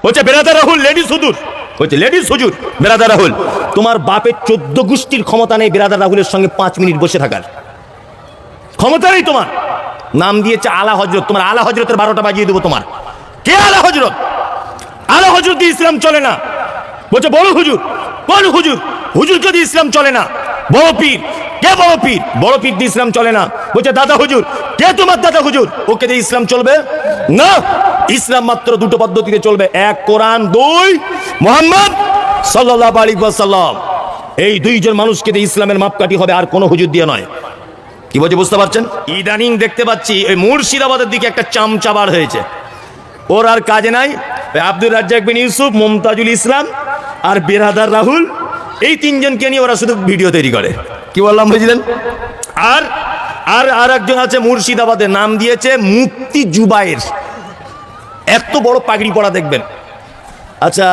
বলছে বেরাদার রাহুল লেডিস হুজুর, বলছে লেডিস হুজুর বেরাদার রাহুল, তোমার বাপের 14 গোষ্ঠীর ক্ষমতা নেই বেরাদার রাহুলের সঙ্গে 5 মিনিট বসে থাকার ক্ষমতা নেই তোমার। নাম দিয়েছে আলা হজরত, তোমার আলা হজরতের 12টা বাজিয়ে দেবো। তোমার কে আলা হজরত? আলা হজরত দিয়ে ইসলাম চলে না। বলছে বড় হুজুর, কোন হুজুর? হুজুর যদি ইসলাম চলে না। বড় পীর, কে বড় পীর? বড় পীর দিয়ে ইসলাম চলে না। বলছে দাদা হুজুর, কে তোমার দাদা হুজুর? ওকে দিয়ে ইসলাম চলবে না। ইসলাম মাত্র দুটো পদ্ধতিতে চলবে, এক কোরআন, দুই মুহাম্মদ সাল্লাল্লাহু আলাইহি ওয়াসাল্লাম। এই দুইজন মানুষকে দিয়ে ইসলামের মাপকাঠি হবে, আর কোনো হুজুর দিয়ে নয়। কি বলছে বুঝতে পারছেন? ইদানিং দেখতে পাচ্ছি ওই মুর্শিদাবাদের দিকে একটা চামচা বার হয়েছে, ওর আর কাজে নাই। আব্দুর রাজ্জাক বিন ইউসুফ, মুমতাজুল ইসলাম আর বেরাদার রাহুল, এই তিনজনকে নিয়ে ওরা শুধু ভিডিও তৈরি করে। কি বললাম বুঝলেন? আর আর আর একজন আছে মুর্শিদাবাদের, নাম দিয়েছে মুফতি জুবায়ের। এত বড় পাগড়ি পড়া দেখবেন। আচ্ছা,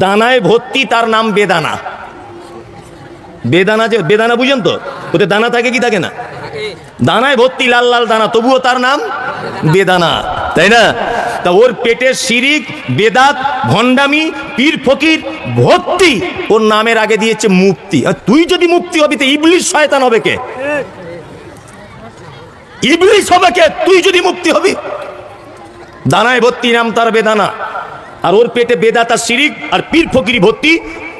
দানায় ভর্তি, তার নাম বেদানা। বেদানা, যে বেদানা বুঝেন তো, ওতে দানা থাকে কি থাকে না? দানায় ভর্তি, লাল লাল দানা, তবুও তার নাম বেদানা, তাই না? তা ওর পেটের শিরিক, বেদাত, ভণ্ডামি, পীর ফকির ভর্তি, ওর নামের আগে দিয়েছে মুফতি। আর তুই যদি মুফতি হবি তো ইবলিস শয়তান হবে কে? ইবলিস হবে কে তুই যদি মুফতি হবি? দানায় ভর্তি, নাম তার বেদানা, আর ওর পেটে বেদাত আর শিরিক আর পীর ফকিরি ভর্তি।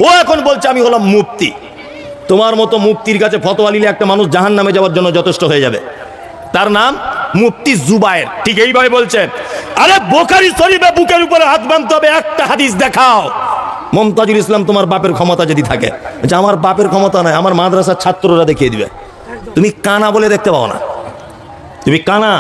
ও এখন বলছে আমি হলাম মুফতি। তোমার মতো মুফতির কাছে ফতোয়া নিলে একটা মানুষ জাহান্নামে যাওয়ার জন্য যথেষ্ট হয়ে যাবে। তার নাম মুফতি জুবায়ের। ঠিক এইভাবে বলছে, আরে বুখারী শরীফে বুকের উপরে হাত বাঁধতে হবে, একটা হাদিস দেখাও। মুমতাজুল ইসলাম, তোমার বাপের ক্ষমতা যদি থাকে। আচ্ছা, আমার বাপের ক্ষমতা নাই, আমার মাদ্রাসার ছাত্ররা দেখিয়ে দিবে। তুমি কানা বলে দেখতে পাও না, তুমি কানা।